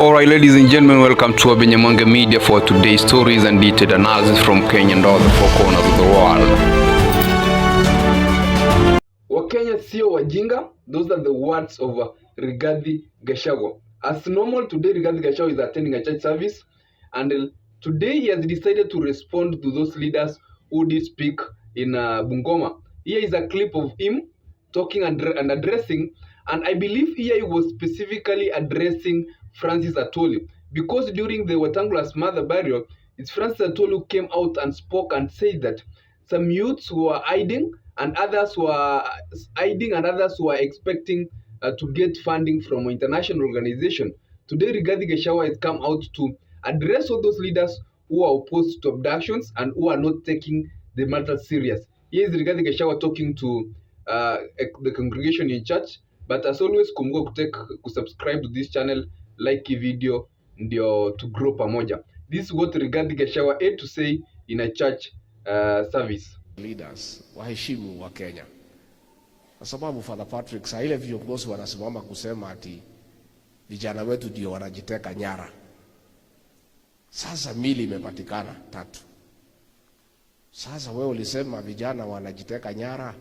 Alright, ladies and gentlemen, welcome to WAKENYA Media for today's stories and detailed analysis from Kenya and all the four corners of the world. Wakenya sio wajinga. Those are the words of Rigathi Gachagua. As normal, today Rigathi Gachagua is attending a church service, and today he has decided to respond to those leaders who did speak in Bungoma. Here is a clip of him talking and addressing, and I believe here he was specifically addressing Francis Atwoli, because during the Wetangula's mother burial, it's Francis Atwoli who came out and spoke and said that some youths were hiding and others were expecting to get funding from an international organization. Today, Rigathi Gachagua has come out to address all those leaders who are opposed to abductions and who are not taking the matter serious. Here is Rigathi Gachagua talking to the congregation in church. But as always, kumbuka kusubscribe to this channel, like hii video ndio to grow pamoja. This is what Rigathi Gachagua had to say in a church service. Leaders waheshimu wa Kenya, kwa sababu Father Patrick, saa ile viongozi wanasimama kusema ati vijana wetu ndio wanajiteka nyara. Sasa mili imepatikana 3. Sasa wewe ulisema vijana wanajiteka nyara,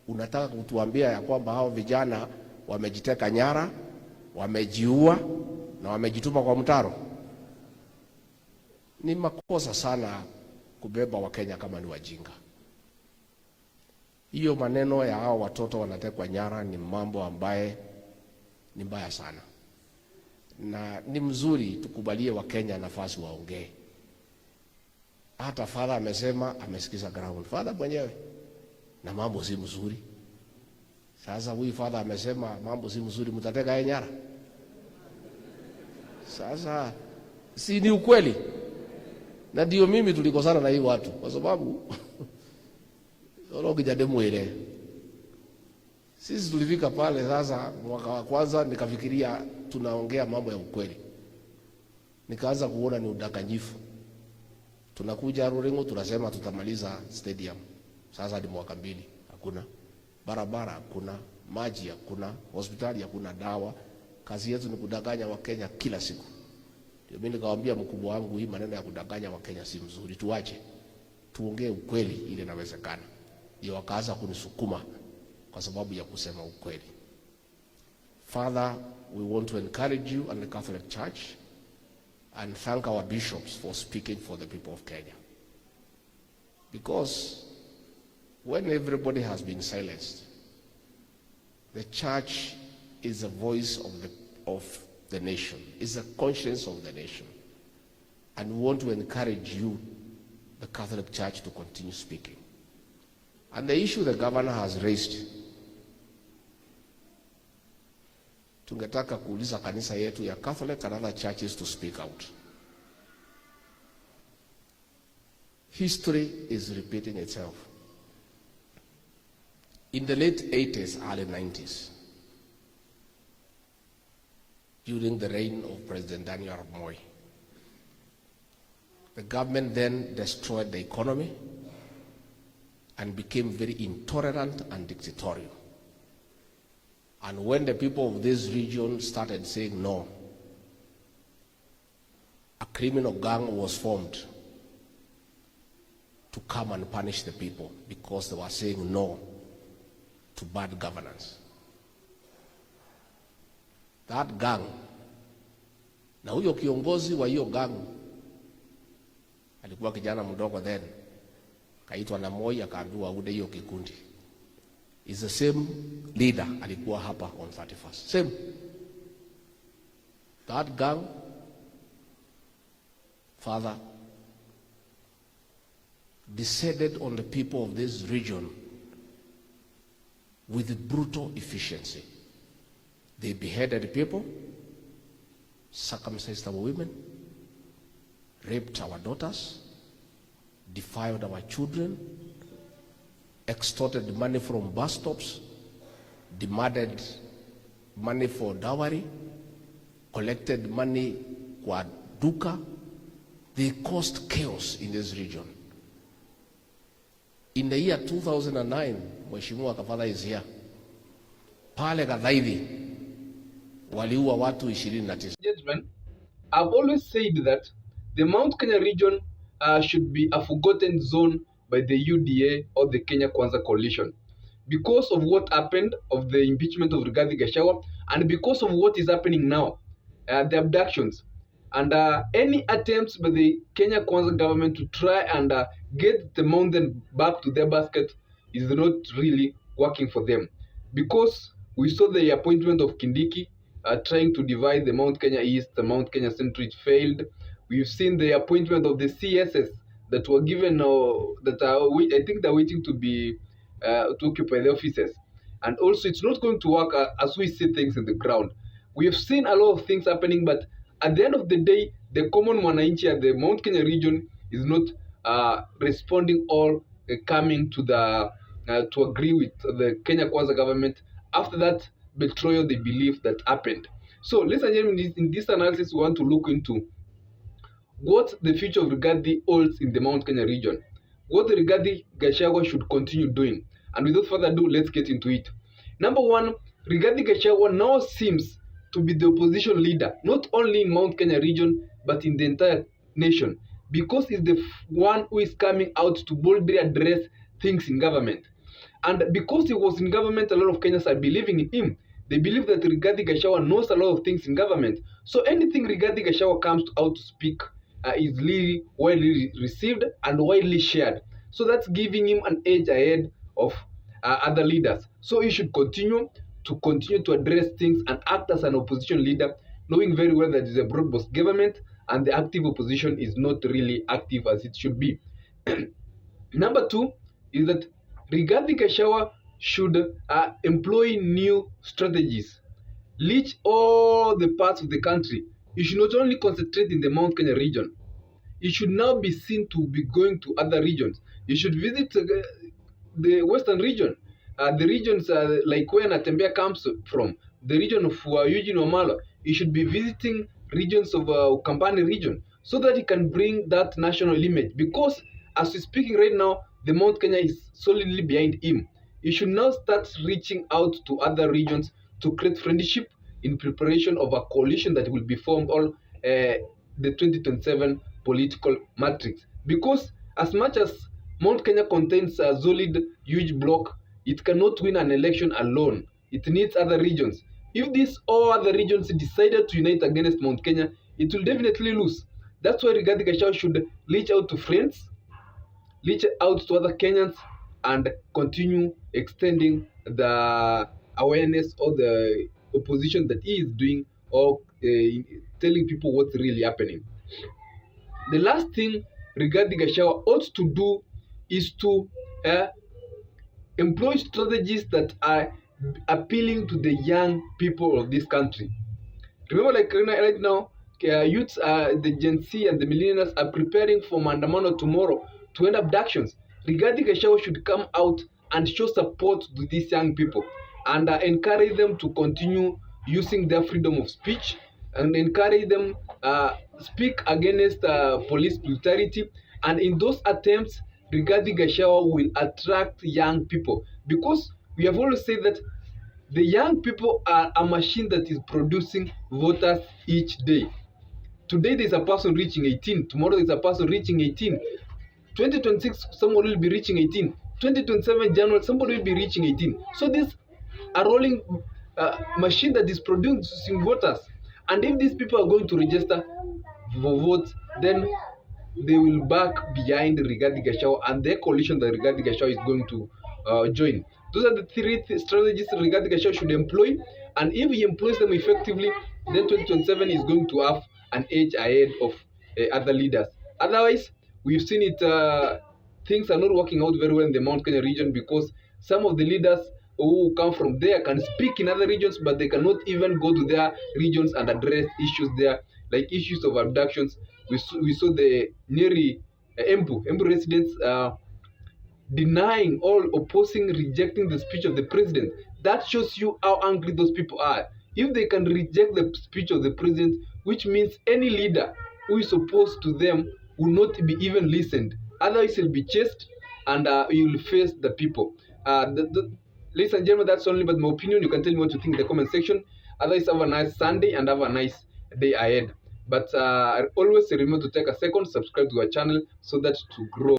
unataka kutuambia ya kwamba hao vijana wamejiteka nyara, wamejiua na wamejitupa kwa mtaro? Ni makosa sana kubeba wa Kenya kama ni wajinga. Hiyo maneno ya hao watoto wanatekwa nyara ni mambo ambaye ni mbaya sana, na ni mzuri tukubalie wa Kenya nafasi waongee. Hata Father amesema amesikiza ground, Father mwenyewe, na mambo si mzuri. Sasa huyu Father amesema mambo si mzuri, mtateka nyara? Sasa si ni ukweli? Na ndio mimi tulikosana na hii watu, kwa sababu kijademu ile sisi tulifika pale. Sasa mwaka wa kwanza nikafikiria tunaongea mambo ya ukweli, nikaanza kuona ni udanganyifu. Tunakuja Ruringo tunasema tutamaliza stadium, sasa ni mwaka 2, hakuna barabara, hakuna maji, hakuna hospitali, hakuna dawa. Kazi yetu ni kudanganya wa Kenya kila siku. Ndio mimi nikamwambia mkubwa wangu, hii maneno ya kudanganya wa Kenya si mzuri, tuache tuongee ukweli ile inawezekana. Ndio wakaanza kunisukuma kwa sababu ya kusema ukweli. Father, we want to encourage you and the Catholic Church and thank our bishops for speaking for the people of Kenya. Because when everybody has been silenced, the church is the voice of the nation, is the conscience of the nation. And we want to encourage you, the Catholic Church, to continue speaking. And the issue the governor has raised, tungetaka kuuliza kanisa yetu ya Catholic and other churches to speak out. History is repeating itself. In the late 80s, early 90s, during the reign of President Daniel Arap Moi, the government then destroyed the economy and became very intolerant and dictatorial. And when the people of this region started saying no, a criminal gang was formed to come and punish the people because they were saying no to bad governance. That gang, na huyo kiongozi wa hiyo gang alikuwa kijana mdogo then, kaitwa na Moi, akaambiwa ude hiyo kikundi. Is the same leader alikuwa hapa on 31st. Same. That gang, Father, descended on the people of this region with brutal efficiency. They beheaded people, circumcised our women, raped our daughters, defiled our children, extorted money from bus stops, demanded money for dowry, collected money kwa duka. They caused chaos in this region. In the year 2009, Mheshimiwa Kafadha is here, pale Kadhaidhi waliua watu 29. Judgment I've always said that the Mount Kenya region should be a forgotten zone by the UDA or the Kenya Kwanza coalition because of what happened of the impeachment of Rigathi Gachagua and because of what is happening now, the abductions. And any attempts by the Kenya Kwanza government to try and get the mountain back to their basket is not really working for them. Because we saw the appointment of Kindiki trying to divide the Mount Kenya East, the Mount Kenya Central, it failed. We've seen the appointment of the CSS that were given, that are, I think they're waiting to be, to occupy the offices. And also it's not going to work as we see things in the ground. We have seen a lot of things happening, but at the end of the day, the common mwananchi at the Mount Kenya region is not responding or coming to the to agree with the Kenya Kwanza government after that betrayal they believe that happened. So, ladies and gentlemen, in this analysis, we want to look into what the future of Rigathi holds in the Mount Kenya region, what the Rigathi Gachagua should continue doing. And without further ado, let's get into it. Number one, Rigathi Gachagua now seems to be the opposition leader, not only in Mount Kenya region, but in the entire nation, because he's the one who is coming out to boldly address things in government. And because he was in government, a lot of Kenyans are believing in him. They believe that Rigathi Gachagua knows a lot of things in government. So anything Rigathi Gachagua comes out to speak is really widely received and widely shared. So that's giving him an edge ahead of other leaders. So he should continue to address things and act as an opposition leader, knowing very well that it's a broad-based government and the active opposition is not really active as it should be. Number two is that Rigathi Gachagua should employ new strategies, reach all the parts of the country. You should not only concentrate in the Mount Kenya region. You should now be seen to be going to other regions. You should visit the western region, the regions like where Natembea comes from, the region of Eugene Wamalwa. You should be visiting regions of Kampani region so that he can bring that national image. Because as we're speaking right now, the Mount Kenya is solidly behind him. You should now start reaching out to other regions to create friendship in preparation of a coalition that will be formed on the 2027 political matrix. Because as much as Mount Kenya contains a solid, huge block, it cannot win an election alone. It needs other regions. If these all other regions decided to unite against Mount Kenya, it will definitely lose. That's why Rigathi Gachagua should reach out to friends, reach out to other Kenyans, and continue extending the awareness or the opposition that he is doing, or telling people what's really happening. The last thing Rigathi Gachagua ought to do is to employ strategies that are appealing to the young people of this country. Remember, like right now, youths, the Gen Z and the millennials are preparing for maandamano tomorrow to end abductions. Rigathi Gachagua should come out and show support to these young people and encourage them to continue using their freedom of speech and encourage them speak against police brutality. And in those attempts, Rigathi Gachagua will attract young people, because we have always said that the young people are a machine that is producing voters each day. Today there's a person reaching 18, tomorrow there's a person reaching 18. 2026 someone will be reaching 18. 2027 January somebody will be reaching 18. So this a rolling machine that is producing voters. And if these people are going to register for votes, then they will back behind Rigathi Gachagua and their coalition that Rigathi Gachagua is going to join. Those are the three strategies Rigathi Gachagua should employ, and if he employs them effectively, then 2027 is going to have an edge ahead of other leaders. Otherwise, we've seen it, things are not working out very well in the Mount Kenya region, because some of the leaders who come from there can speak in other regions, but they cannot even go to their regions and address issues there, like issues of abductions. We saw the Nyeri Embu residents denying, all opposing, rejecting the speech of the president. That shows you how angry those people are. If they can reject the speech of the president, which means any leader who is opposed to them will not be even listened. Otherwise, he'll be chased and he will face the people. Ladies and gentlemen, that's only but my opinion. You can tell me what you think in the comment section. Otherwise, have a nice Sunday and have a nice day ahead. But always remember to take a second, subscribe to our channel so that to grow.